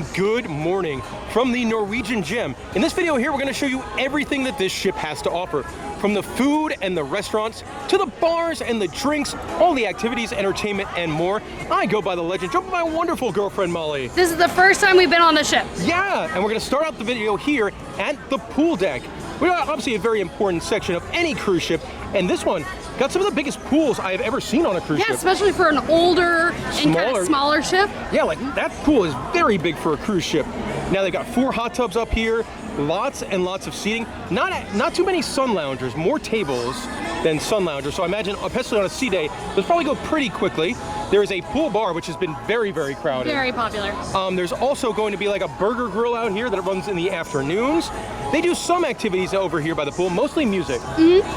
and good morning from the Norwegian gym. In this video here, we're going to show you everything that this ship has to offer. From the food and the restaurants, to the bars and the drinks, all the activities, entertainment, and more. I go by the legend of my wonderful girlfriend, Molly. This is the first time we've been on the ship. Yeah, and we're going to start out the video here at the pool deck. We are obviously a very important section of any cruise ship, and this one got some of the biggest pools I have ever seen on a cruise ship. Yeah, especially for an older and kind of smaller ship. Yeah, like that pool is very big for a cruise ship. Now they've got 4 hot tubs up here, lots and lots of seating. Not too many sun loungers, more tables than sun loungers. So I imagine, especially on a sea day, those probably go pretty quickly. There is a pool bar, which has been very, very crowded. Very popular. There's also going to be like a burger grill out here that runs in the afternoons. They do some activities over here by the pool, mostly music.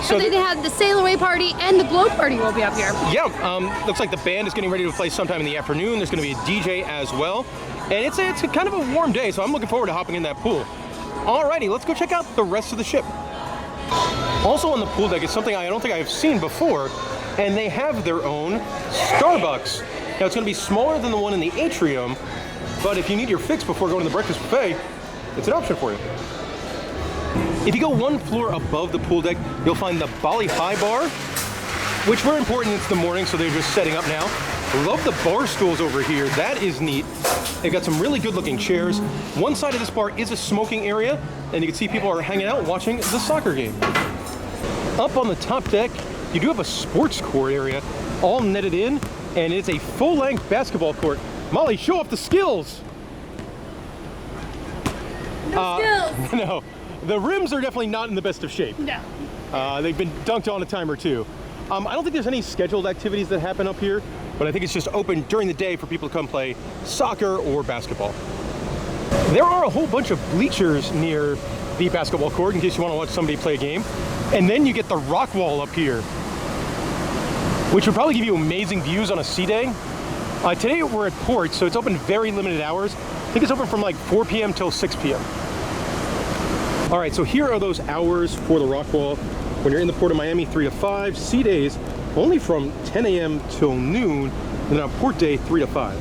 So they had the sail away party and the glow party will be up here. Yeah, looks like the band is getting ready to play sometime in the afternoon. There's going to be a DJ as well. And it's a kind of a warm day, so I'm looking forward to hopping in that pool. Alrighty, let's go check out the rest of the ship. Also on the pool deck is something I don't think I've seen before, and they have their own Starbucks. Now it's going to be smaller than the one in the Atrium, but if you need your fix before going to the breakfast buffet, it's an option for you. If you go one floor above the pool deck, you'll find the Bali High bar, which we're important. It's the morning, so they're just setting up now. Love the bar stools over here. That is neat. They've got some really good looking chairs. One side of this bar is a smoking area, and you can see people are hanging out watching the soccer game. Up on the top deck, you do have a sports court area, all netted in, and it's a full-length basketball court. Molly, show off the skills. No skills. No, the rims are definitely not in the best of shape. No. They've been dunked on a time or two. I don't think there's any scheduled activities that happen up here, but I think it's just open during the day for people to come play soccer or basketball. There are a whole bunch of bleachers near the basketball court in case you want to watch somebody play a game. And then you get the rock wall up here, which would probably give you amazing views on a sea day. Today we're at port, so it's open very limited hours. I think it's open from like 4 p.m. till 6 p.m. All right, so here are those hours for the rock wall. When you're in the Port of Miami, 3 to 5. Sea days, only from 10 a.m. till noon. And then on port day, 3 to 5.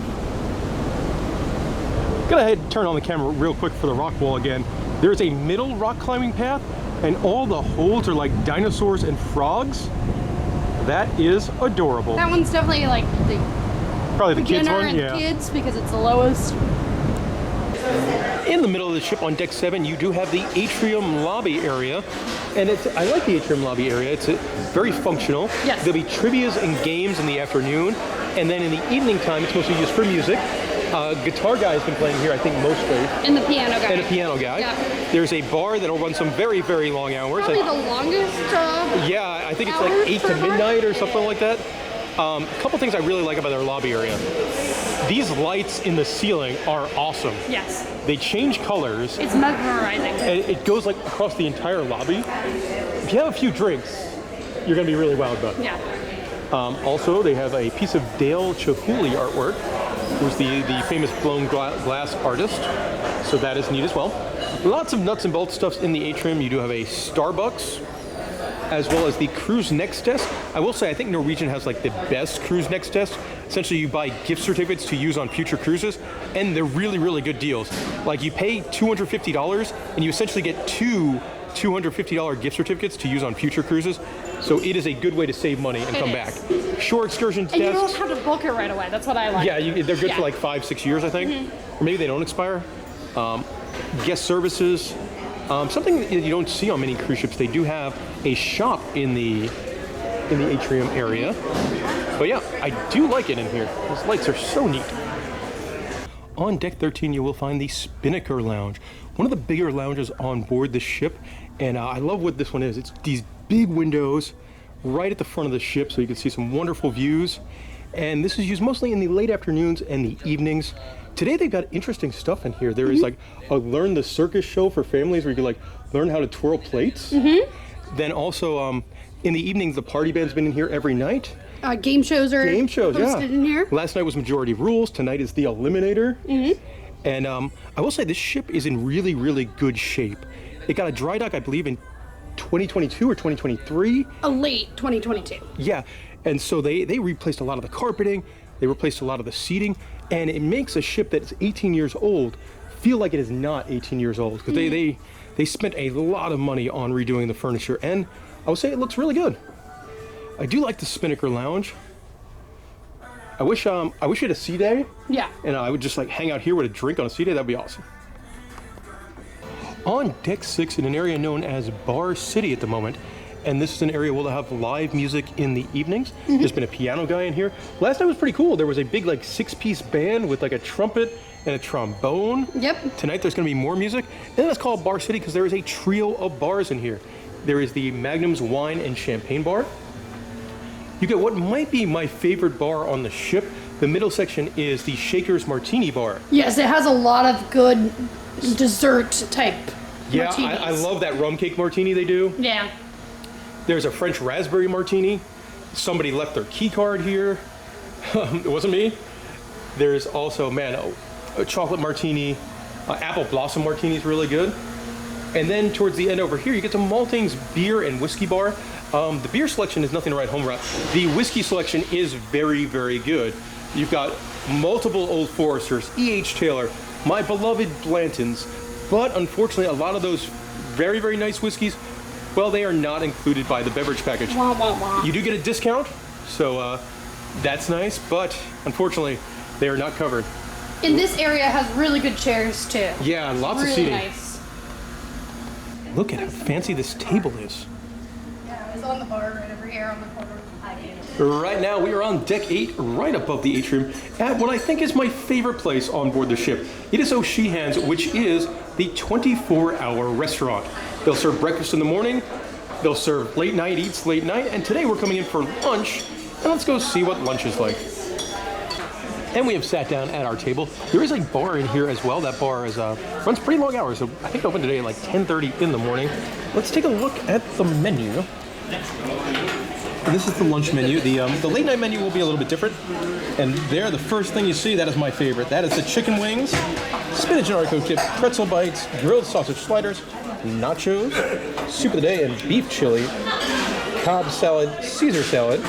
Go ahead and turn on the camera real quick for the rock wall again. There's a middle rock climbing path, and all the holds are like dinosaurs and frogs. That is adorable. That one's definitely like the probably the kids one, and yeah. Kids because it's the lowest. In the middle of the ship on deck 7, you do have the Atrium lobby area. And I like the Atrium lobby area. It's very functional. Yes. There'll be trivias and games in the afternoon. And then in the evening time, it's mostly used for music. Guitar guy has been playing here, I think, mostly. And the piano guy. And a piano guy. Yeah. There's a bar that'll run some very, very long hours. Probably the longest. Yeah, I think it's like 8 to midnight or something like that. A couple things I really like about their lobby area. These lights in the ceiling are awesome. Yes. They change colors. It's mesmerizing. And it goes like across the entire lobby. If you have a few drinks, you're gonna be really wowed by it. Yeah. Also, they have a piece of Dale Chihuly artwork, who's the famous blown glass artist. So that is neat as well. Lots of nuts and bolts stuff in the Atrium. You do have a Starbucks, as well as the cruise next desk. I will say, I think Norwegian has like the best cruise next desk. Essentially, you buy gift certificates to use on future cruises, and they're really, really good deals. Like you pay $250, and you essentially get 2 $250 gift certificates to use on future cruises. So it is a good way to save money and come back. Shore excursions and desks. you don't have to book it right away. That's what I like. Yeah, they're good for like 5-6 years, I think. Or maybe they don't expire. Guest services. Something that you don't see on many cruise ships, they do have a shop in the Atrium area. But yeah, I do like it in here. These lights are so neat. On deck 13, you will find the Spinnaker lounge, one of the bigger lounges on board the ship. And I love what this one is. It's these big windows right at the front of the ship, so you can see some wonderful views. And this is used mostly in the late afternoons and the evenings. Today they've got interesting stuff in here. There is like a Learn the Circus show for families where you can like learn how to twirl plates. Then also in the evenings, the party band's been in here every night. Game shows are hosted in here. Last night was Majority Rules. Tonight is the Eliminator. And I will say this ship is in really, really good shape. It got a dry dock, I believe, in 2022 or 2023. A late 2022. Yeah, and so they replaced a lot of the carpeting. They replaced a lot of the seating, and it makes a ship that's 18 years old feel like it is not 18 years old, because they spent a lot of money on redoing the furniture, and I would say it looks really good. I do like the Spinnaker lounge. I wish you had a sea day. Yeah. And I would just like hang out here with a drink on a sea day. That'd be awesome. On deck 6 in an area known as Bar City at the moment, and this is an area where they'll have live music in the evenings. There's been a piano guy in here. Last night was pretty cool. There was a big like 6-piece band with like a trumpet and a trombone. Yep. Tonight there's gonna be more music. And it's called Bar City because there is a trio of bars in here. There is the Magnum's Wine and Champagne Bar. You get what might be my favorite bar on the ship. The middle section is the Shaker's Martini Bar. Yes, it has a lot of good dessert type Yeah, martinis. I love that rum cake martini they do. Yeah. There's a French raspberry martini. Somebody left their key card here. It wasn't me. There's also, man, a chocolate martini. Apple blossom martini is really good. And then towards the end over here, you get to Malting's Beer and Whiskey Bar. The beer selection is nothing to write home about. The whiskey selection is very, very good. You've got multiple Old Foresters, E.H. Taylor, my beloved Blantons, but unfortunately, a lot of those very, very nice whiskeys, well, they are not included by the beverage package. Wah, wah, wah. You do get a discount, so that's nice, but unfortunately, they are not covered. And this area has really good chairs too. Yeah, lots of Really seating. nice. Look at how fancy this table is. Yeah, it's on the bar right over here on the corner. Right now, we are on deck 8, right above the atrium, at what I think is my favorite place on board the ship. It is O'Sheehan's, which is the 24-hour restaurant. They'll serve breakfast in the morning, they'll serve late night eats late night, and today we're coming in for lunch, and let's go see what lunch is like. And we have sat down at our table. There is a bar in here as well. That bar is runs pretty long hours, so I think open today at like 10:30 in the morning. Let's take a look at the menu. And this is the lunch menu. The late night menu will be a little bit different. And there, the first thing you see, that is my favorite. That is the chicken wings, spinach and artichoke dip, pretzel bites, grilled sausage sliders, nachos, soup of the day, and beef chili, Cobb salad, Caesar salad.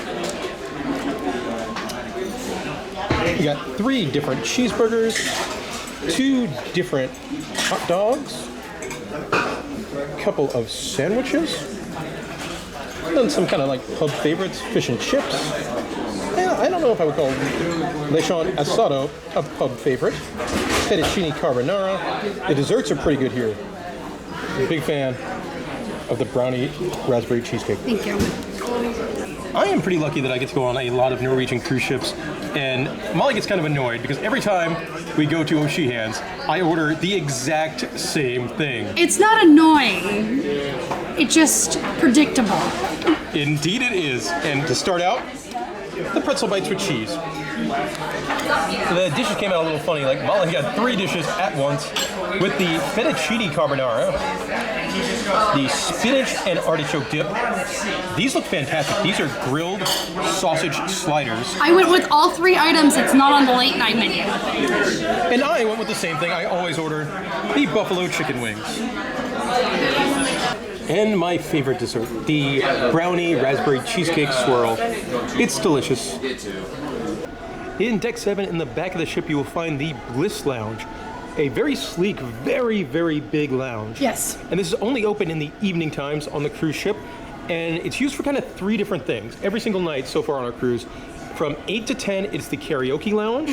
You got 3 different cheeseburgers, 2 different hot dogs, a couple of sandwiches, and some kind of like pub favorites, fish and chips. Yeah, I don't know if I would call lechon asado a pub favorite. Fettuccine carbonara. The desserts are pretty good here. I'm a big fan of the brownie raspberry cheesecake. Thank you. I am pretty lucky that I get to go on a lot of Norwegian cruise ships, and Molly gets kind of annoyed because every time we go to O'Sheehan's, I order the exact same thing. It's not annoying. It's just predictable. Indeed it is. And to start out, the pretzel bites with cheese. The dishes came out a little funny. Like Molly got 3 dishes at once with the fettuccine carbonara, the spinach and artichoke dip. These look fantastic. These are grilled sausage sliders. I went with all 3 items that's not on the late night menu. And I went with the same thing. I always order the buffalo chicken wings. And my favorite dessert, the brownie raspberry cheesecake swirl. It's delicious. In deck 7, in the back of the ship, you will find the Bliss Lounge. A very sleek, very, very big lounge. Yes. And this is only open in the evening times on the cruise ship. And it's used for kind of 3 different things. Every single night so far on our cruise. From 8 to 10, it's the karaoke lounge.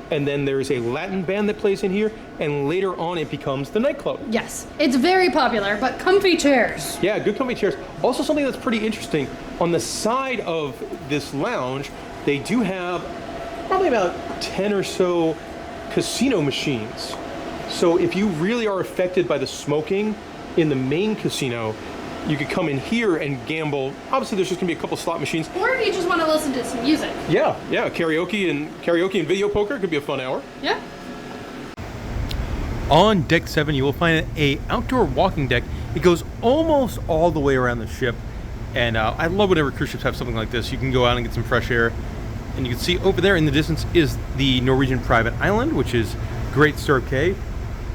And then there's a Latin band that plays in here. And later on, it becomes the nightclub. Yes. It's very popular, but comfy chairs. Yeah, good comfy chairs. Also something that's pretty interesting, on the side of this lounge, they do have probably about 10 or so casino machines. So if you really are affected by the smoking in the main casino, you could come in here and gamble. Obviously, there's just gonna be a couple slot machines. Or if you just want to listen to some music. Yeah, karaoke and video poker could be a fun hour. Yeah. On deck 7, you will find a outdoor walking deck. It goes almost all the way around the ship, and I love whenever cruise ships have something like this. You can go out and get some fresh air, and you can see over there in the distance is the Norwegian private island, which is Great Stirrup Cay.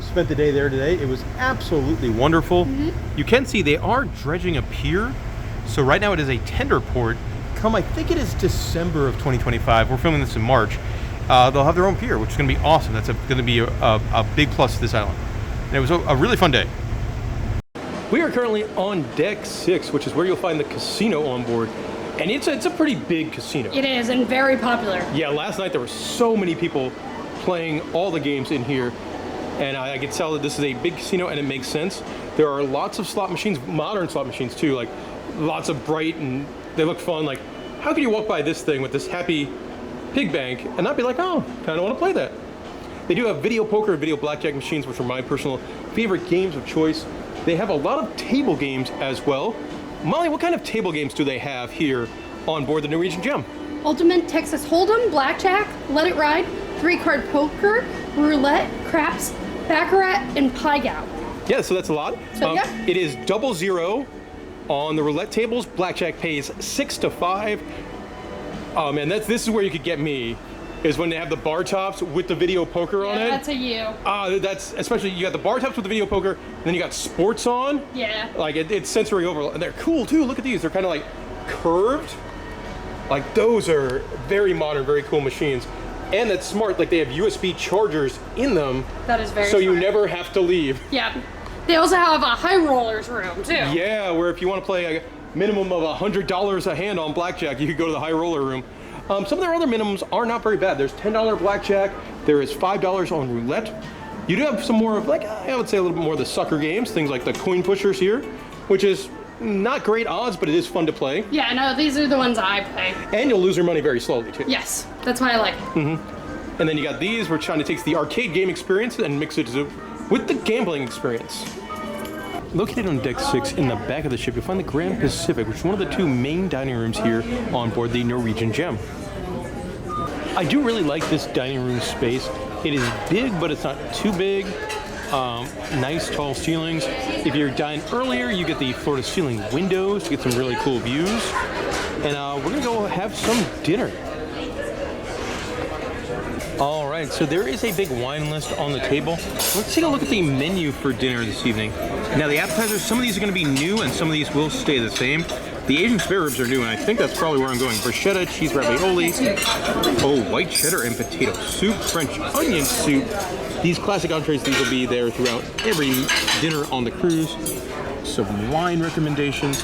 Spent the day there today. It was absolutely wonderful. You can see they are dredging a pier, so right now it is a tender port. Come, I think it is December of 2025. We're filming this in March. they'll have their own pier, which is going to be awesome. That's going to be a big plus to this island. And it was a really fun day. We are currently on deck 6, which is where you'll find the casino on board. And it's a pretty big casino. It is, and very popular. Yeah, last night there were so many people playing all the games in here. And I can tell that this is a big casino, and it makes sense. There are lots of slot machines, modern slot machines too, like lots of bright, and they look fun. Like, how can you walk by this thing with this happy pig bank and not be like, oh, kind of want to play that? They do have video poker and video blackjack machines, which are my personal favorite games of choice. They have a lot of table games as well. Molly, what kind of table games do they have here on board the Norwegian Gem? Ultimate Texas Hold'em, Blackjack, Let It Ride, 3-card poker, roulette, craps, baccarat, and pie gow. Yeah, so that's a lot. So, yeah. It is 00 on the roulette tables. Blackjack pays 6 to 5. Man, this is where you could get me, is when they have the bar tops with the video poker on it. That's a you. That's especially, you got the bar tops with the video poker, and then you got sports on. Yeah. Like it's sensory overload, and they're cool too. Look at these, they're kind of like curved. Like those are very modern, very cool machines. And that's smart, like they have USB chargers in them. That is very So smart. you never have to leave. Yeah. They also have a high rollers room too. Yeah, where if you want to play a minimum of $100 a hand on blackjack, you could go to the high roller room. Some of their other minimums are not very bad. There's $10 blackjack. There is $5 on roulette. You do have some more of, like, I would say a little bit more of the sucker games, things like the coin pushers here, which is not great odds, but it is fun to play. Yeah, no, these are the ones I play. And you'll lose your money very slowly too. Yes, that's why I like it. And then you got these, where China takes the arcade game experience and mixes it with the gambling experience. Located on deck 6 in the back of the ship, you'll find the Grand Pacific, which is one of the 2 main dining rooms here on board the Norwegian Gem. I do really like this dining room space. It is big, but it's not too big. Nice tall ceilings. If you're dining earlier, you get the floor to ceiling windows to get some really cool views. And we're gonna go have some dinner. All right, so there is a big wine list on the table. Let's take a look at the menu for dinner this evening. Now the appetizers, some of these are gonna be new and some of these will stay the same. The Asian spare ribs are new, and I think that's probably where I'm going. Bruschetta, cheese ravioli, white cheddar and potato soup, French onion soup. These classic entrees, these will be there throughout every dinner on the cruise. Some wine recommendations.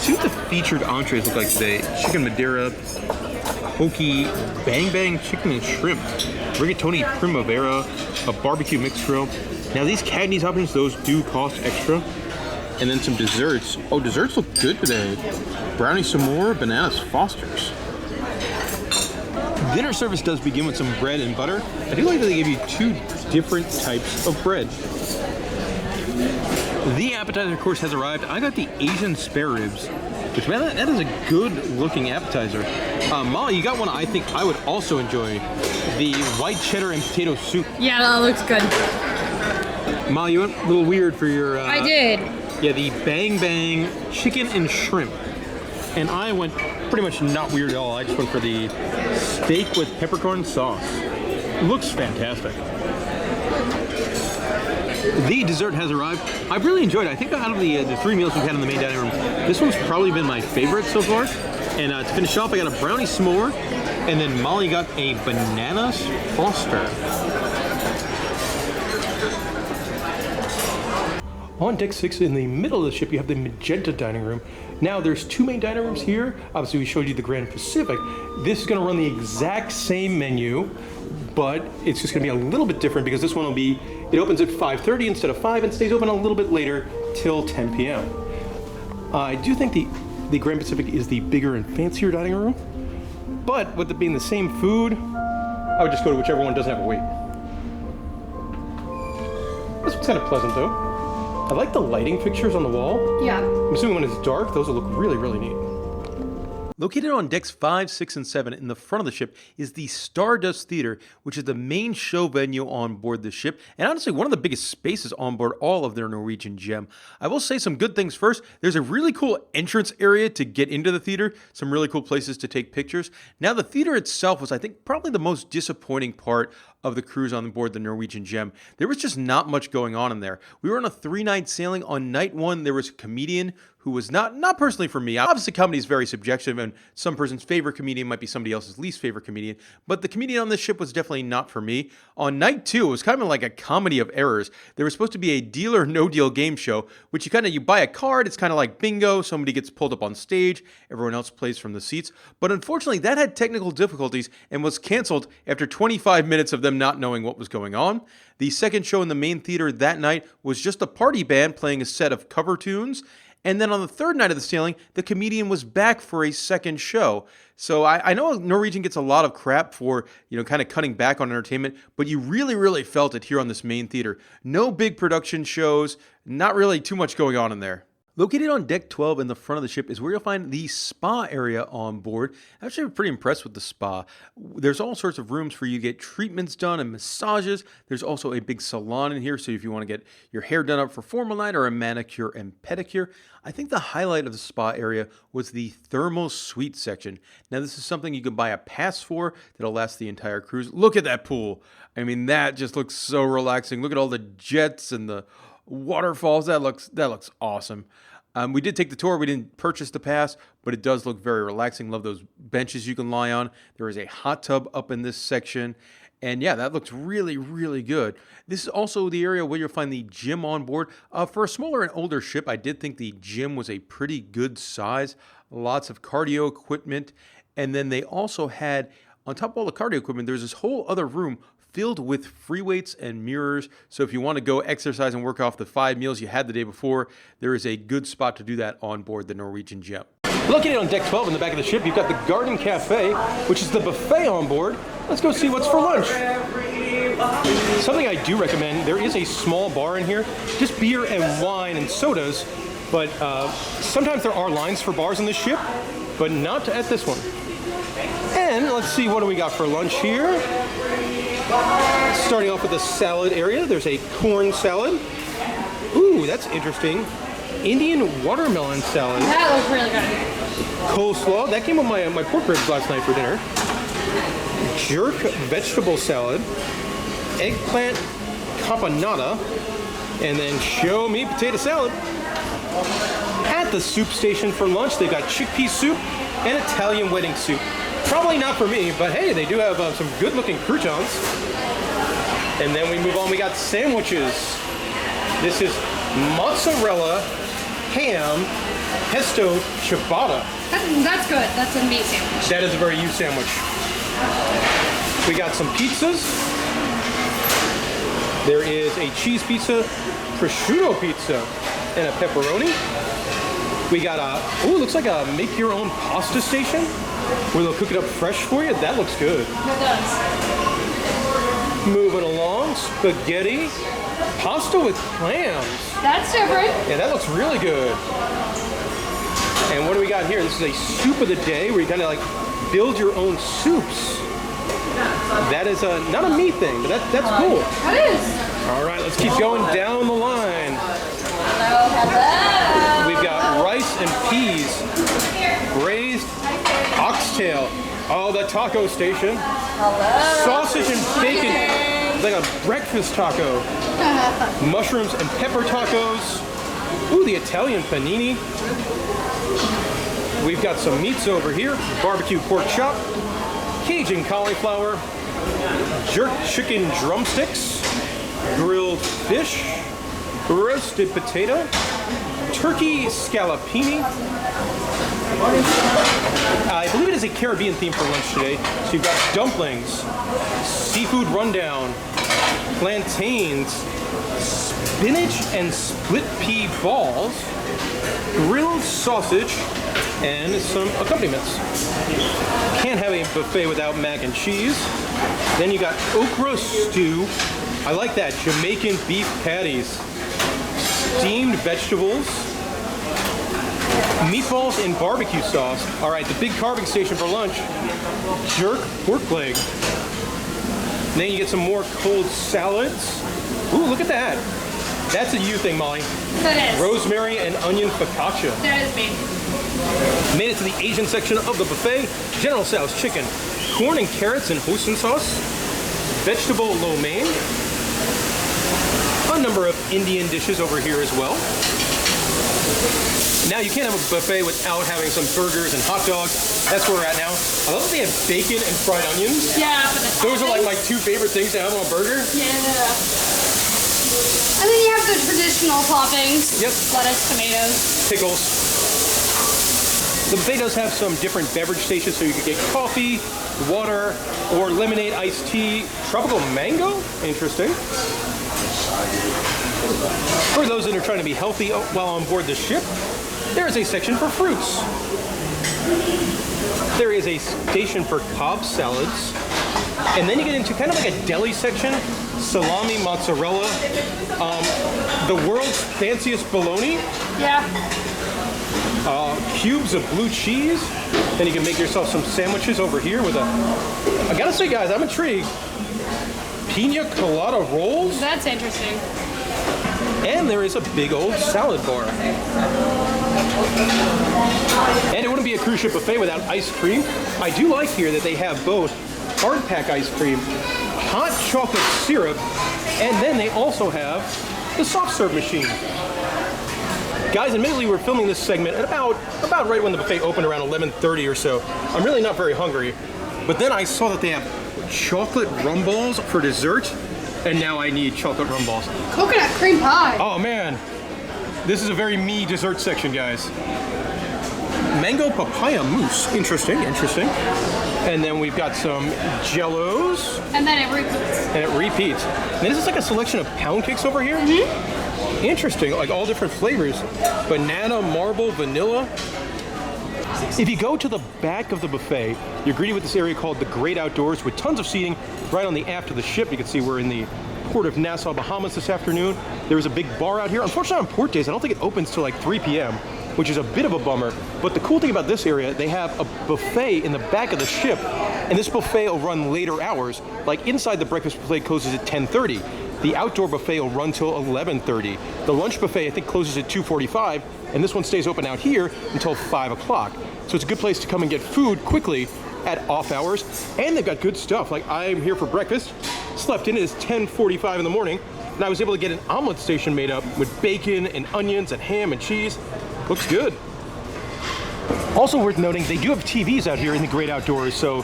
See what the featured entrees look like today. Chicken Madeira, Hoki, Bang Bang chicken and shrimp, rigatoni primavera, a barbecue mixed grill. Now these Cagney's options, those do cost extra. And then some desserts. Oh, desserts look good today. Brownie some more, bananas Foster's. Dinner service does begin with some bread and butter. I do like that they give you 2 different types of bread. The appetizer course has arrived. I got the Asian spare ribs, which, man, that is a good looking appetizer. Molly, you got one I think I would also enjoy. The white cheddar and potato soup. Yeah, that looks good. Molly, you went a little weird for your... I did. Yeah, the Bang Bang chicken and shrimp. And I went pretty much not weird at all. I just went for the steak with peppercorn sauce. Looks fantastic. The dessert has arrived. I've really enjoyed it. I think out of the 3 meals we've had in the main dining room, this one's probably been my favorite so far. And to finish off, I got a brownie s'more, and then Molly got a bananas Foster. On deck 6, in the middle of the ship, you have the Magenta dining room. Now, there's 2 main dining rooms here. Obviously, we showed you the Grand Pacific. This is going to run the exact same menu, but it's just going to be a little bit different because this one will be, it opens at 5:30 instead of 5 and stays open a little bit later till 10 p.m. I do think the Grand Pacific is the bigger and fancier dining room, but with it being the same food, I would just go to whichever one doesn't have a wait. This one's kind of pleasant, though. I like the lighting fixtures on the wall. Yeah. I'm assuming when it's dark, those will look really, really neat. Located on decks 5, 6, and 7 in the front of the ship is the Stardust Theater, which is the main show venue on board the ship, and honestly one of the biggest spaces on board all of their Norwegian Gem. I will say some good things first. There's a really cool entrance area to get into the theater, some really cool places to take pictures. Now the theater itself was, I think, probably the most disappointing part of the cruise on board the Norwegian Gem. There was just not much going on in there. We were on a 3-night sailing. On night 1, there was a comedian who was not personally for me. Obviously, comedy is very subjective, and some person's favorite comedian might be somebody else's least favorite comedian, but the comedian on this ship was definitely not for me. On night 2, it was kind of like a comedy of errors. There was supposed to be a Deal or No Deal game show, which you buy a card, it's kind of like bingo, somebody gets pulled up on stage, everyone else plays from the seats, but unfortunately that had technical difficulties and was canceled after 25 minutes of them not knowing what was going on. The second show in the main theater that night was just a party band playing a set of cover tunes. And then on the third night of the sailing, the comedian was back for a second show. So I know Norwegian gets a lot of crap for, kind of cutting back on entertainment, but you really, really felt it here on this main theater. No big production shows, not really too much going on in there. Located on deck 12 in the front of the ship is where you'll find the spa area on board. Actually, I'm pretty impressed with the spa. There's all sorts of rooms for you to get treatments done and massages. There's also a big salon in here, so if you want to get your hair done up for formal night or a manicure and pedicure. I think the highlight of the spa area was the thermal suite section. Now, this is something you can buy a pass for that'll last the entire cruise. Look at that pool. I mean, that just looks so relaxing. Look at all the jets and the waterfalls. That looks awesome. We did take the tour. We didn't purchase the pass, but it does look very relaxing. Love those benches you can lie on. There is a hot tub up in this section. And yeah, that looks really, really good. This is also the area where you'll find the gym on board. For a smaller and older ship, I did think the gym was a pretty good size. Lots of cardio equipment. And then they also had, on top of all the cardio equipment, there's this whole other room filled with free weights and mirrors. So if you want to go exercise and work off the 5 meals you had the day before, there is a good spot to do that on board the Norwegian gym. Located on deck 12 in the back of the ship, you've got the Garden Cafe, which is the buffet on board. Let's go see what's for lunch. Something I do recommend, there is a small bar in here, just beer and wine and sodas, but sometimes there are lines for bars in this ship, but not at this one. And let's see, what do we got for lunch here? Starting off with the salad area, there's a corn salad. Ooh, that's interesting. Indian watermelon salad. That looks really good. Coleslaw, that came with my pork ribs last night for dinner. Jerk vegetable salad. Eggplant caponata. And then show me potato salad. At the soup station for lunch, they've got chickpea soup and Italian wedding soup. Probably not for me, but hey, they do have some good-looking croutons. And then we move on, we got sandwiches. This is mozzarella, ham, pesto, ciabatta. That's good. That's a meat sandwich. That is a very you sandwich. We got some pizzas. There is a cheese pizza, prosciutto pizza, and a pepperoni. We got looks like a make-your-own pasta station where they'll cook it up fresh for you. That looks good. It does. Moving along, spaghetti, pasta with clams. That's different. Yeah, that looks really good. And what do we got here? This is a soup of the day where you kind of like build your own soups. That is not a me thing, but that's cool. That is. All right, let's keep going down the line. Hello. We've got rice and peas, braised oxtail. Oh, the taco station. Hello. Sausage and bacon. It's like a breakfast taco. Mushrooms and pepper tacos. Ooh, the Italian panini. We've got some meats over here. Barbecue pork chop. Cajun cauliflower. Jerk chicken drumsticks. Grilled fish. Roasted potato. Turkey scallopini. I believe it is a Caribbean theme for lunch today. So you've got dumplings, seafood rundown, plantains, spinach and split pea balls, grilled sausage, and some accompaniments. Can't have a buffet without mac and cheese. Then you got okra stew. I like that. Jamaican beef patties, steamed vegetables, meatballs and barbecue sauce. All right, the big carving station for lunch. Jerk pork leg. And then you get some more cold salads. Ooh, look at that. That's a you thing, Molly. That is. Rosemary and onion focaccia. That is me. Made it to the Asian section of the buffet. General Tso's chicken, corn and carrots and hoisin sauce, vegetable lo mein, a number of Indian dishes over here as well. Now you can't have a buffet without having some burgers and hot dogs. That's where we're at now. I love that they have bacon and fried onions. Yeah. Those are like my two favorite things to have on a burger. Yeah. And then you have the traditional toppings. Yep. Lettuce, tomatoes. Pickles. The buffet does have some different beverage stations, so you could get coffee, water, or lemonade, iced tea, tropical mango. Interesting. For those that are trying to be healthy while on board the ship, there is a section for fruits. There is a station for Cobb salads. And then you get into kind of like a deli section, salami, mozzarella, the world's fanciest bologna. Yeah. Cubes of blue cheese. Then you can make yourself some sandwiches over here with I gotta say, guys, I'm intrigued. Pina colada rolls. That's interesting. And there is a big old salad bar. And it wouldn't be a cruise ship buffet without ice cream. I do like here that they have both hard pack ice cream, hot chocolate syrup, and then they also have the soft serve machine. Guys, admittedly, we're filming this segment at about right when the buffet opened, around 11:30 or so. I'm really not very hungry. But then I saw that they have chocolate rum balls for dessert, and now I need chocolate rum balls. Coconut cream pie. Oh man, this is a very me dessert section, guys. Mango papaya mousse. Interesting, interesting. And then we've got some jellos. And then it repeats. And it repeats. And this is like a selection of pound cakes over here. Mm-hmm. Interesting, like all different flavors. Banana, marble, vanilla. If you go to the back of the buffet, you're greeted with this area called the Great Outdoors with tons of seating right on the aft of the ship. You can see we're in the port of Nassau, Bahamas this afternoon. There's a big bar out here. Unfortunately, on port days, I don't think it opens till like 3 p.m., which is a bit of a bummer. But the cool thing about this area, they have a buffet in the back of the ship, and this buffet will run later hours. Like inside, the breakfast buffet closes at 10:30. The outdoor buffet will run till 11:30. The lunch buffet, I think, closes at 2:45, and this one stays open out here until 5 o'clock. So it's a good place to come and get food quickly at off hours, and they've got good stuff. Like I'm here for breakfast, slept in, it is 10:45 in the morning, and I was able to get an omelet station made up with bacon and onions and ham and cheese. Looks good. Also worth noting, they do have TVs out here in the Great Outdoors, so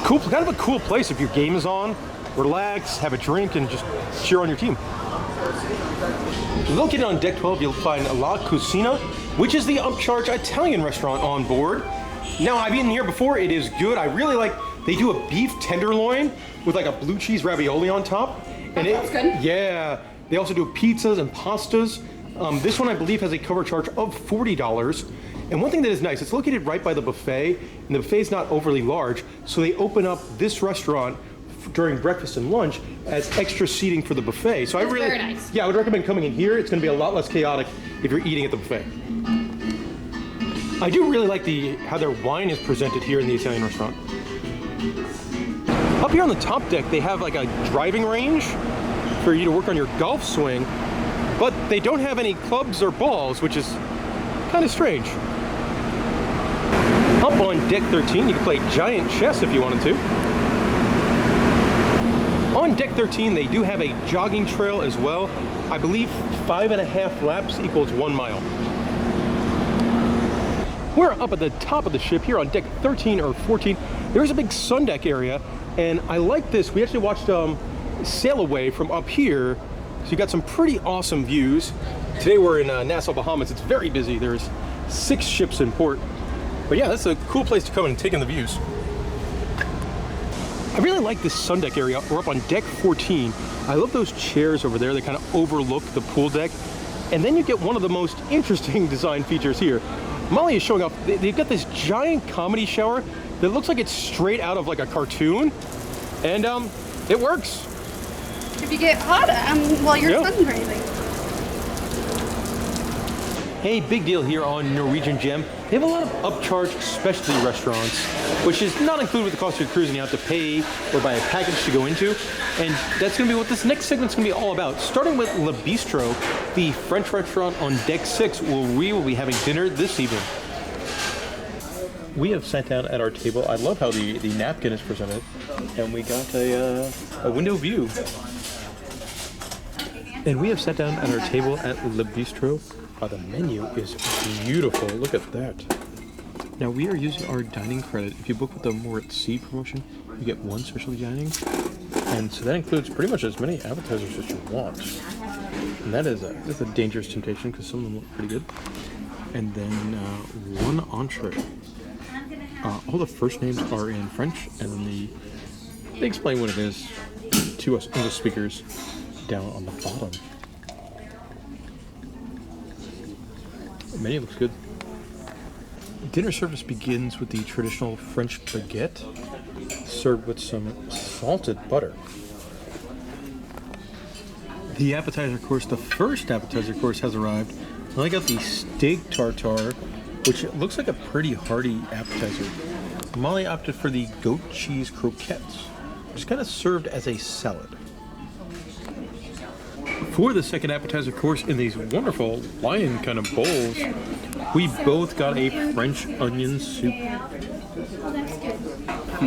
cool, kind of a cool place if your game is on. Relax, have a drink, and just cheer on your team. Located on deck 12, you'll find La Cucina, which is the upcharge Italian restaurant on board. Now, I've eaten here before. It is good. I really like, they do a beef tenderloin with like a blue cheese ravioli on top. And That sounds good. Yeah. They also do pizzas and pastas. This one, I believe, has a cover charge of $40. And one thing that is nice, it's located right by the buffet, and the buffet is not overly large, so they open up this restaurant during breakfast and lunch as extra seating for the buffet. So That's I really, very nice. yeah, I would recommend coming in here. It's going to be a lot less chaotic if you're eating at the buffet. I do really like how their wine is presented here in the Italian restaurant. Up here on the top deck, they have like a driving range for you to work on your golf swing, but they don't have any clubs or balls, which is kind of strange. Up on deck 13, you can play giant chess if you wanted to. On deck 13, they do have a jogging trail as well. I believe 5.5 laps equals 1 mile. We're up at the top of the ship here on deck 13 or 14. There's a big sun deck area, and I like this. We actually watched Sail Away from up here, so you got some pretty awesome views. Today we're in Nassau, Bahamas. It's very busy. There's 6 ships in port. But yeah, that's a cool place to come and take in the views. I really like this sun deck area. We're up on deck 14. I love those chairs over there. They kind of overlook the pool deck. And then you get one of the most interesting design features here. Molly is showing off, they've got this giant comedy shower that looks like it's straight out of like a cartoon. And it works. If you get hot while you're sunbathing. Hey, big deal here on Norwegian Gem. They have a lot of upcharge specialty restaurants, which is not included with the cost of your cruise, and you have to pay or buy a package to go into. And that's going to be what this next segment's going to be all about. Starting with Le Bistro, the French restaurant on deck 6, where we will be having dinner this evening. We have sat down at our table. I love how the napkin is presented, and we got a window view. And we have sat down at our table at Le Bistro. The menu is beautiful. Look at that. Now we are using our dining credit. If you book with the More at Sea promotion, you get 1 specialty dining. And so that includes pretty much as many appetizers as you want. And that's a dangerous temptation because some of them look pretty good. And then 1 entree. All the first names are in French, and then they explain what it is to us English speakers down on the bottom. The menu looks good. Dinner service begins with the traditional French baguette, served with some salted butter. The appetizer course, the first appetizer course has arrived. I got the steak tartare, which looks like a pretty hearty appetizer. Molly opted for the goat cheese croquettes, which is kind of served as a salad. For the second appetizer course in these wonderful lion kind of bowls, we both got a French onion soup.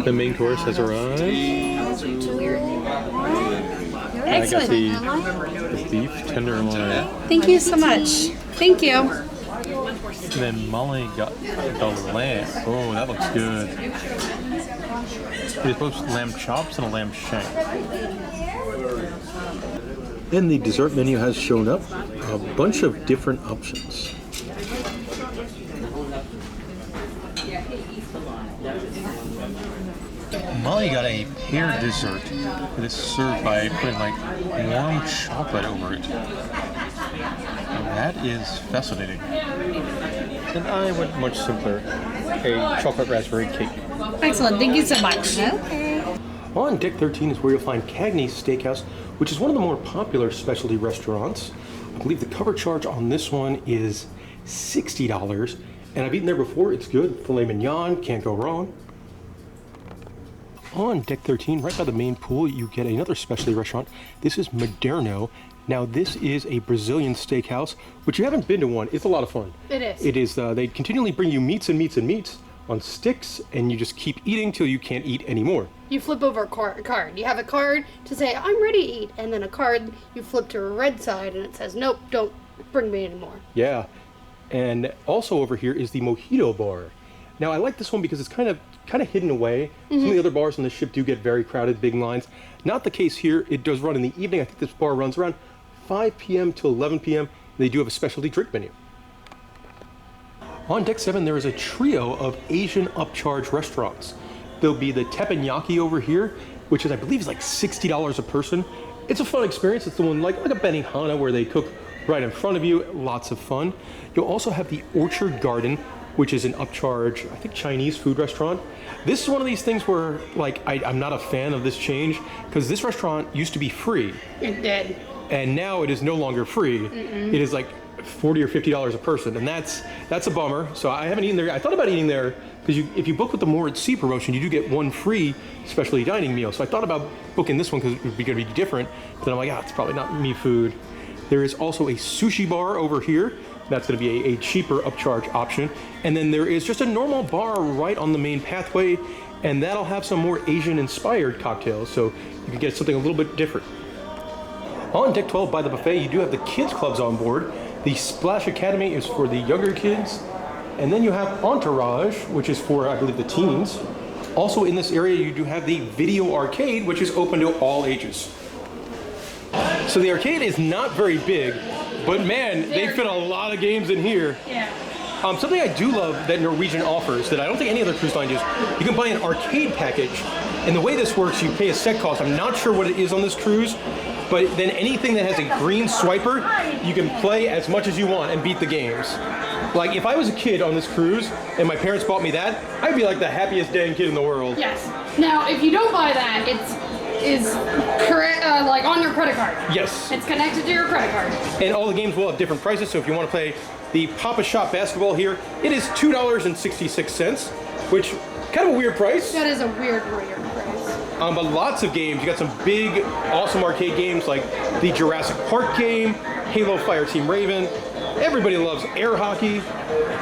The main course has arrived. I got the beef tenderloin. Thank you so much. Thank you. And then Molly got the lamb. Oh, that looks good. It's both lamb chops and a lamb shank. And the dessert menu has shown up. A bunch of different options. Molly got a pear dessert that is served by putting like warm chocolate over it. And that is fascinating. And I went much simpler, a chocolate raspberry cake. Excellent. Thank you so much. Okay. On deck 13 is where you'll find Cagney's Steakhouse, which is one of the more popular specialty restaurants. I believe the cover charge on this one is $60, and I've eaten there before. It's good. Filet mignon, can't go wrong. On deck 13, right by the main pool, you get another specialty restaurant. This is Moderno. Now, this is a Brazilian steakhouse, which you haven't been to one. It's a lot of fun. It is. It is. They continually bring you meats and meats and meats on sticks, and you just keep eating till you can't eat anymore. You flip over a card. You have a card to say, I'm ready to eat, and then a card you flip to a red side, and it says, nope, don't bring me anymore. Yeah. And also over here is the Mojito Bar. Now, I like this one because it's kind of hidden away. Some of the other bars on the ship do get very crowded, big lines. Not the case here. It does run in the evening. I think this bar runs around 5 p.m. to 11 p.m. They do have a specialty drink menu. On deck 7, there is a trio of Asian upcharge restaurants. There'll be the teppanyaki over here, which is, I believe, is like $60 a person. It's a fun experience. It's the one like a Benihana where they cook right in front of you. Lots of fun. You'll also have the Orchard Garden, which is an upcharge, I think, Chinese food restaurant. This is one of these things where, like, I'm not a fan of this change because this restaurant used to be free. It did. And now it is no longer free. It is like $40 or $50 a person, and that's a bummer. So I haven't eaten there. I thought about eating there because if you book with the More at Sea promotion, you do get 1 free specialty dining meal. So I thought about booking this one because it would be going to be different. But then I'm like, it's probably not me food. There is also a sushi bar over here. That's going to be a cheaper upcharge option. And then there is just a normal bar right on the main pathway, and that'll have some more Asian-inspired cocktails, so you can get something a little bit different. On deck 12 by the buffet, you do have the kids clubs on board. The Splash Academy is for the younger kids. And then you have Entourage, which is for, I believe, the teens. Also in this area, you do have the Video Arcade, which is open to all ages. So the arcade is not very big, but man, they fit a lot of games in here. Yeah. Something I do love that Norwegian offers that I don't think any other cruise line does, you can buy an arcade package. And the way this works, you pay a set cost. I'm not sure what it is on this cruise, but then anything that has a green swiper, you can play as much as you want and beat the games. Like, if I was a kid on this cruise and my parents bought me that, I'd be like the happiest dang kid in the world. Yes. Now, if you don't buy that, is correct, like on your credit card. Yes. It's connected to your credit card. And all the games will have different prices, so if you want to play the Pop-A-Shot basketball here, it is $2.66, which kind of a weird price. That is a weird price. But lots of games. You got some big, awesome arcade games like the Jurassic Park game, Halo Fireteam Raven. Everybody loves air hockey.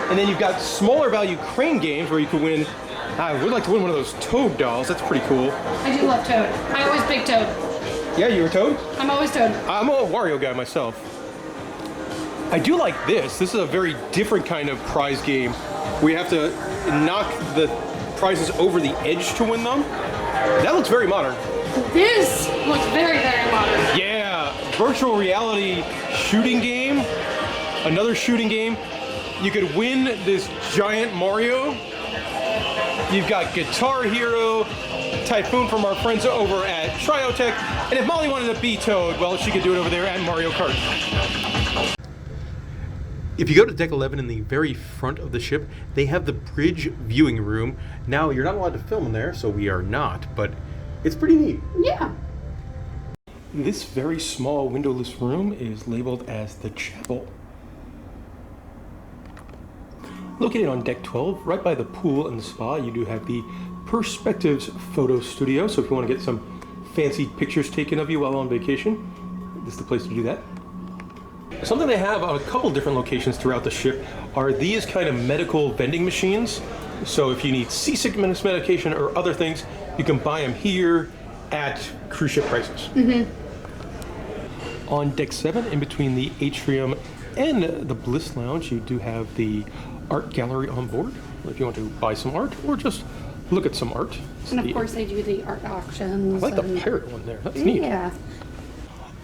And then you've got smaller value crane games where you could win. I would like to win one of those Toad dolls. That's pretty cool. I do love Toad. I always pick Toad. Yeah, you were Toad? I'm always Toad. I'm a Wario guy myself. I do like this. This is a very different kind of prize game. We have to knock the prizes over the edge to win them. That looks very modern. This looks very, very modern. Yeah, virtual reality shooting game. Another shooting game. You could win this giant Mario. You've got Guitar Hero, Typhoon from our friends over at Triotech, and if Molly wanted to be Toad, well, she could do it over there at Mario Kart. If you go to deck 11 in the very front of the ship, they have the bridge viewing room. Now, you're not allowed to film in there, so we are not, but it's pretty neat. Yeah. This very small windowless room is labeled as the chapel. Located on deck 12, right by the pool and the spa, you do have the Perspectives photo studio. So if you want to get some fancy pictures taken of you while on vacation, this is the place to do that. Something they have on a couple different locations throughout the ship are these kind of medical vending machines. So if you need seasickness medication or other things, you can buy them here at cruise ship prices. On deck 7, in between the Atrium and the Bliss Lounge, you do have the art gallery on board, if you want to buy some art or just look at some art. And of course they do the art auctions. I like the pirate one there. That's neat. Yeah.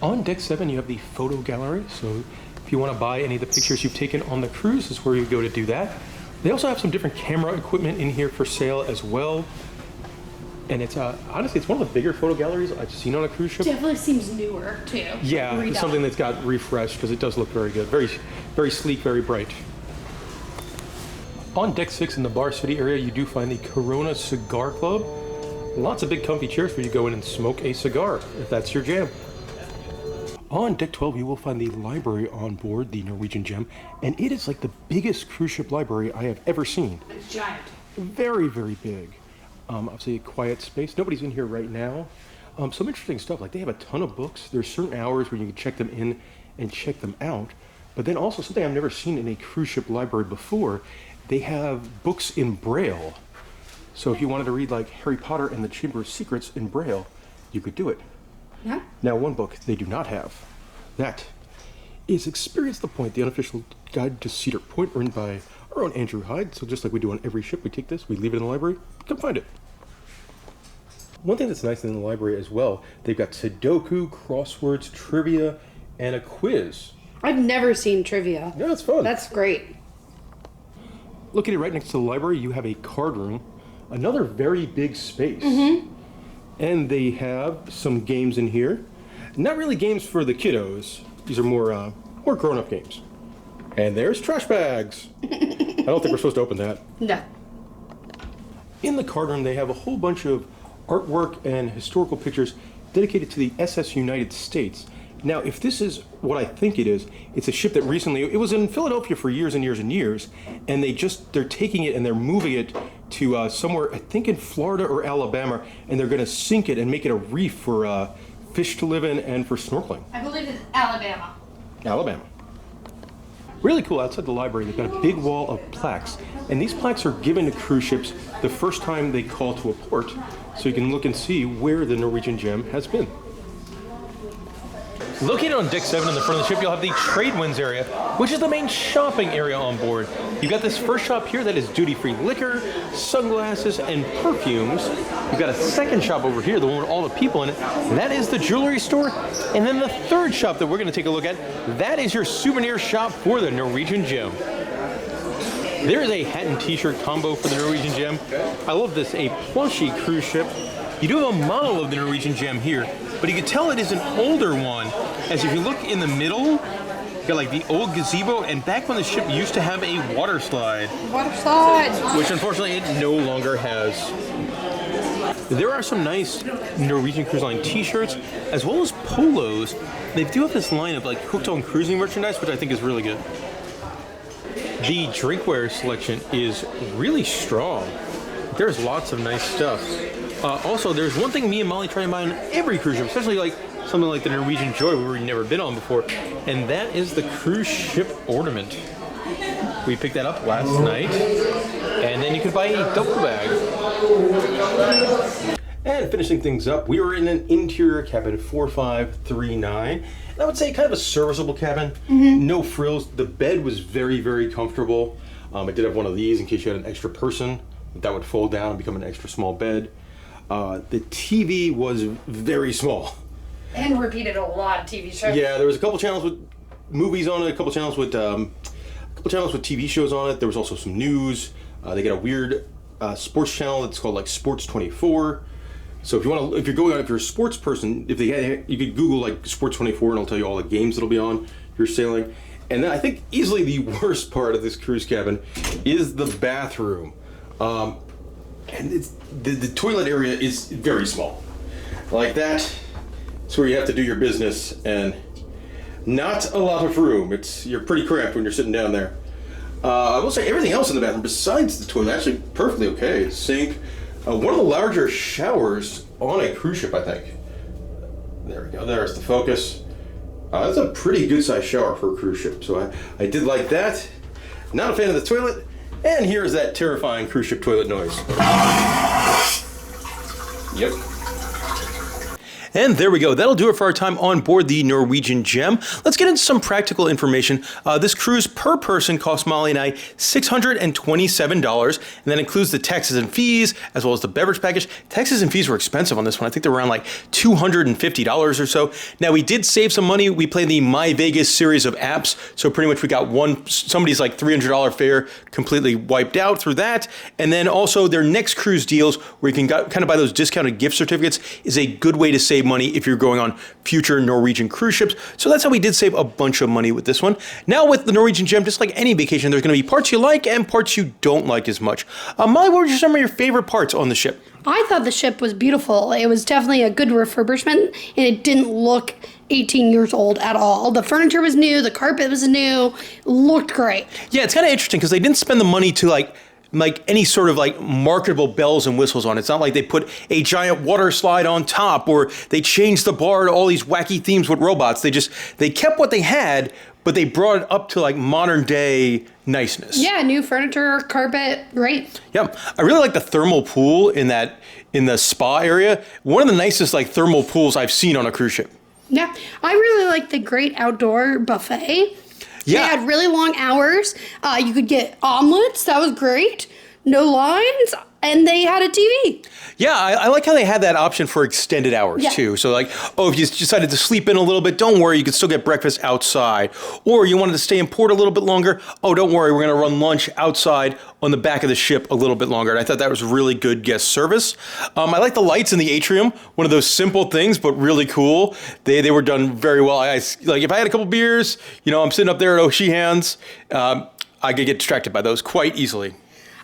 On deck 7, you have the photo gallery. So if you want to buy any of the pictures you've taken on the cruise, is where you go to do that. They also have some different camera equipment in here for sale as well. And it's honestly, it's one of the bigger photo galleries I've seen on a cruise ship. Definitely seems newer too. Yeah, it's something that's got refreshed because it does look very good. Very, very sleek, very bright. On deck 6 in the Bar City area, you do find the Corona Cigar Club. Lots of big comfy chairs for you to go in and smoke a cigar, if that's your jam. On deck 12, you will find the library on board the Norwegian Gem, and it is like the biggest cruise ship library I have ever seen. It's giant. Very, very big. Obviously a quiet space. Nobody's in here right now. Some interesting stuff, like they have a ton of books. There's certain hours where you can check them in and check them out. But then also something I've never seen in a cruise ship library before, they have books in Braille. So if you wanted to read like Harry Potter and the Chamber of Secrets in Braille, you could do it. Yeah. Now, one book they do not have. That is Experience the Point, the unofficial guide to Cedar Point, written by our own Andrew Hyde. So just like we do on every ship, we take this, we leave it in the library, come find it. One thing that's nice in the library as well, they've got Sudoku, crosswords, trivia, and a quiz. I've never seen trivia. Yeah, it's fun. That's great. Located right next to the library, you have a card room, another very big space. And they have some games in here. Not really games for the kiddos. These are more grown-up games. And there's trash bags. I don't think we're supposed to open that. No. In the card room, they have a whole bunch of artwork and historical pictures dedicated to the SS United States. Now, if this is what I think it is, it's a ship that recently, it was in Philadelphia for years and years and years, and they're taking it and they're moving it to somewhere, I think in Florida or Alabama, and they're gonna sink it and make it a reef for fish to live in and for snorkeling. I believe it's Alabama. Alabama. Really cool, outside the library, they've got a big wall of plaques, and these plaques are given to cruise ships the first time they call to a port, so you can look and see where the Norwegian Gem has been. Located on deck 7 in the front of the ship, you'll have the Trade Winds area, which is the main shopping area on board. You've got this first shop here that is duty-free liquor, sunglasses, and perfumes. You've got a second shop over here, the one with all the people in it. That is the jewelry store. And then the third shop that we're going to take a look at, that is your souvenir shop for the Norwegian Gem. There is a hat and t-shirt combo for the Norwegian Gem. I love this, a plushy cruise ship. You do have a model of the Norwegian Gem here, but you can tell it is an older one, as if you look in the middle, you got like the old gazebo, and back when the ship used to have a water slide. Water slide! Which unfortunately it no longer has. There are some nice Norwegian Cruise Line t-shirts, as well as polos. They do have this line of like hooked on cruising merchandise, which I think is really good. The drinkware selection is really strong. There's lots of nice stuff. Also, there's one thing me and Molly try to buy on every cruise ship, especially like something like the Norwegian Joy, where we've never been on before, and that is the cruise ship ornament. We picked that up last night, and then you can buy a duffel bag. And finishing things up, we were in an interior cabin 4539. And I would say kind of a serviceable cabin. No frills. The bed was very, very comfortable. I did have one of these in case you had an extra person that would fold down and become an extra small bed. The TV was very small. And repeated a lot of TV shows. Yeah, there was a couple channels with movies on it, a couple channels with TV shows on it. There was also some news. They got a weird sports channel that's called like Sports 24. So if you're a sports person, you could Google like Sports 24 and it'll tell you all the games that'll be on if you're sailing. And then I think easily the worst part of this cruise cabin is the bathroom. And the toilet area is very small. Like that, it's where you have to do your business and not a lot of room. You're pretty cramped when you're sitting down there. I will say everything else in the bathroom besides the toilet actually perfectly okay. Sink, one of the larger showers on a cruise ship, I think. There we go, there's the focus. That's a pretty good sized shower for a cruise ship, so I did like that. Not a fan of the toilet, and here's that terrifying cruise ship toilet noise. Yep. And there we go. That'll do it for our time on board the Norwegian Gem. Let's get into some practical information. This cruise per person cost Molly and I $627, and that includes the taxes and fees as well as the beverage package. Taxes and fees were expensive on this one. I think they're around like $250 or so. Now we did save some money. We play the My Vegas series of apps, so pretty much we got somebody's like $300 fare completely wiped out through that. And then also their next cruise deals where you can kind of buy those discounted gift certificates is a good way to save money if you're going on future Norwegian cruise ships. So that's how we did save a bunch of money with this one. Now with the Norwegian Gem, just like any vacation, there's going to be parts you like and parts you don't like as much. Molly, what were some of your favorite parts on the ship? I thought the ship was beautiful. It was definitely a good refurbishment, and it didn't look 18 years old at all. The furniture was new, the carpet was new, looked great. Yeah, it's kind of interesting because they didn't spend the money to like any sort of like marketable bells and whistles on it. It's not like they put a giant water slide on top or they changed the bar to all these wacky themes with robots. They kept what they had, but they brought it up to like modern day niceness. Yeah, new furniture, carpet, great. Yeah, I really like the thermal pool in the spa area. One of the nicest like thermal pools I've seen on a cruise ship. Yeah, I really like the great outdoor buffet. Yeah. They had really long hours. You could get omelets. That was great. No lines. And they had a TV. Yeah, I like how they had that option for extended hours too. So like, if you decided to sleep in a little bit, don't worry, you could still get breakfast outside. Or you wanted to stay in port a little bit longer, don't worry, we're gonna run lunch outside on the back of the ship a little bit longer. And I thought that was really good guest service. I like the lights in the atrium, one of those simple things, but really cool. They were done very well. Like if I had a couple beers, I'm sitting up there at O'Sheehan's, I could get distracted by those quite easily.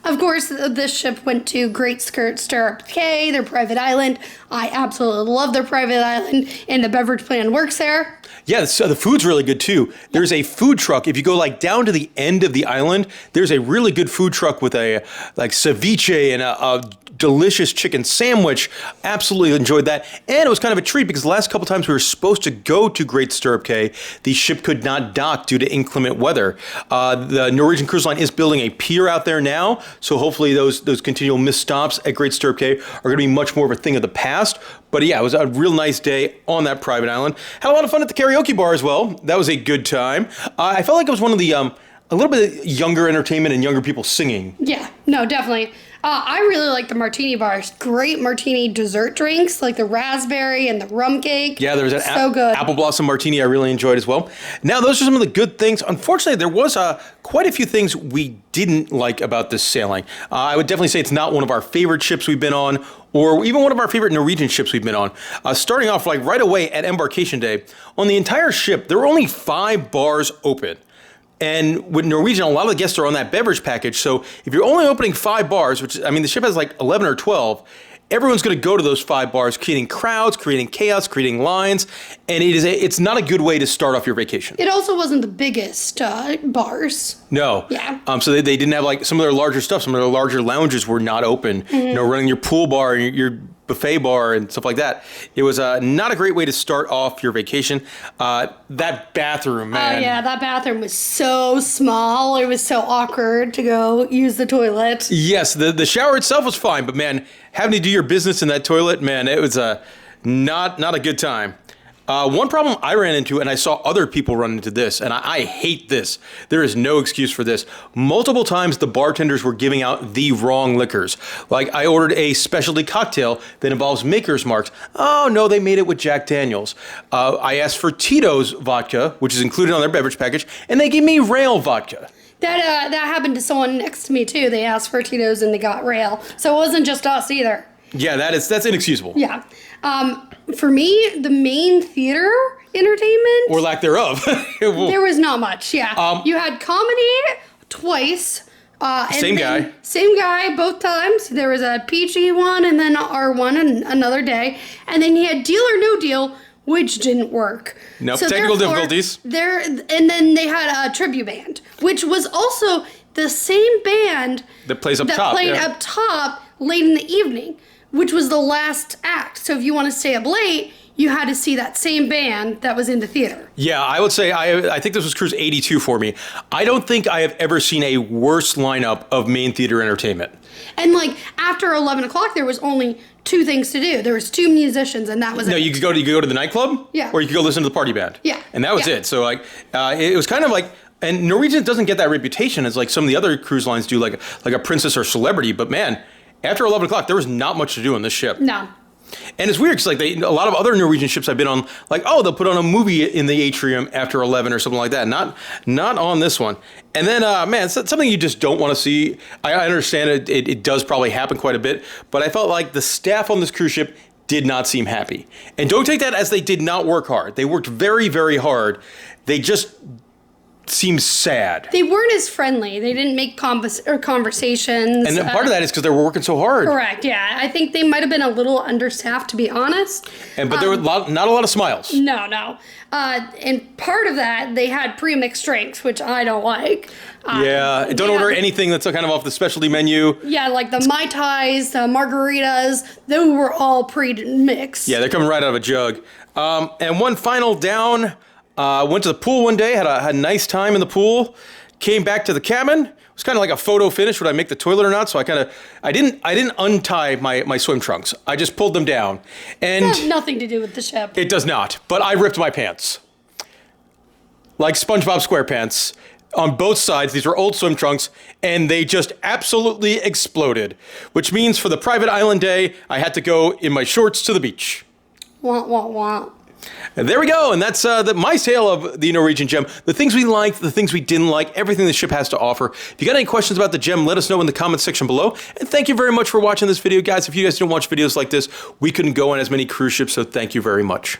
Of course, this ship went to Great Stirrup Cay, their private island. I absolutely love their private island, and the beverage plan works there. Yeah, so the food's really good too. There's a food truck. If you go like down to the end of the island, there's a really good food truck with a like ceviche and a delicious chicken sandwich. Absolutely enjoyed that. And it was kind of a treat because the last couple times we were supposed to go to Great Stirrup Cay, the ship could not dock due to inclement weather. The Norwegian Cruise Line is building a pier out there now, so hopefully those continual missed stops at Great Stirrup Cay are going to be much more of a thing of the past. But yeah, it was a real nice day on that private island. Had a lot of fun at the karaoke bar as well. That was a good time. I felt like it was one of the a little bit younger entertainment and younger people singing. Yeah, no, definitely. I really like the martini bars. Great martini dessert drinks, like the raspberry and the rum cake. Yeah, there was an good. apple blossom martini I really enjoyed as well. Now, those are some of the good things. Unfortunately, there was quite a few things we didn't like about this sailing. I would definitely say it's not one of our favorite ships we've been on, or even one of our favorite Norwegian ships we've been on. Starting off like right away at embarkation day, on the entire ship, there were only 5 bars open. And with Norwegian, a lot of the guests are on that beverage package. So if you're only opening 5 bars, which, the ship has like 11 or 12, everyone's going to go to those 5 bars, creating crowds, creating chaos, creating lines. And it's not a good way to start off your vacation. It also wasn't the biggest bars. No. Yeah. So they didn't have like some of their larger stuff. Some of their larger lounges were not open. Mm-hmm. Running your pool bar and your buffet bar and stuff like that. It was not a great way to start off your vacation. That bathroom, man. Oh yeah, that bathroom was so small. It was so awkward to go use the toilet. Yes, the shower itself was fine, but man, having to do your business in that toilet, man, it was not a good time. One problem I ran into, and I saw other people run into this, and I hate this. There is no excuse for this. Multiple times the bartenders were giving out the wrong liquors. Like I ordered a specialty cocktail that involves Maker's Marks. Oh no, they made it with Jack Daniels. I asked for Tito's vodka, which is included on their beverage package, and they gave me Rail vodka. That happened to someone next to me too. They asked for Tito's and they got Rail. So it wasn't just us either. Yeah, that's inexcusable. Yeah. For me, the main theater entertainment, or lack thereof. there was not much. Yeah. You had comedy twice. Same guy. Same guy both times. There was a peachy one and then our one another day. And then you had Deal or No Deal, which didn't work. Nope, technical difficulties. And then they had a tribute band, which was also the same band that plays up that top. played up top late in the evening, which was the last act. So if you want to stay up late, you had to see that same band that was in the theater. Yeah, I would say I think this was cruise 82 for me. I don't think I have ever seen a worse lineup of main theater entertainment. And like after 11 o'clock, there was only two things to do. There was two musicians, and that was it. No, you could go to the nightclub, yeah, or you could go listen to the party band, yeah, and that was it. So like, it was kind of like. And Norwegian doesn't get that reputation as like some of the other cruise lines do, like a Princess or Celebrity. But man, after 11 o'clock, there was not much to do on this ship. No. And it's weird because like a lot of other Norwegian ships I've been on, like they'll put on a movie in the atrium after 11 or something like that. Not on this one. And then man, it's something you just don't want to see. I understand it does probably happen quite a bit, but I felt like the staff on this cruise ship did not seem happy. And don't take that as they did not work hard. They worked very, very hard. They just seems sad. They weren't as friendly. They didn't make conversations. And part of that is because they were working so hard. Correct, yeah. I think they might have been a little understaffed, to be honest. But there were not a lot of smiles. No. And part of that, they had pre-mixed drinks, which I don't like. Don't order anything that's kind of off the specialty menu. Yeah, like the Mai Tais, the margaritas, those were all pre-mixed. Yeah, they're coming right out of a jug. And one final down. Went to the pool one day, had a nice time in the pool, came back to the cabin. It was kind of like a photo finish, would I make the toilet or not? So I didn't untie my swim trunks. I just pulled them down. And that has nothing to do with the ship. It does not, but I ripped my pants. Like SpongeBob SquarePants. On both sides, these were old swim trunks, and they just absolutely exploded. Which means for the private island day, I had to go in my shorts to the beach. Wah, wah, wah. And there we go, and that's my tale of the Norwegian gem. The things we liked, the things we didn't like, everything the ship has to offer. If you got any questions about the gem, let us know in the comments section below. And thank you very much for watching this video, guys. If you guys don't watch videos like this, we couldn't go on as many cruise ships, so thank you very much.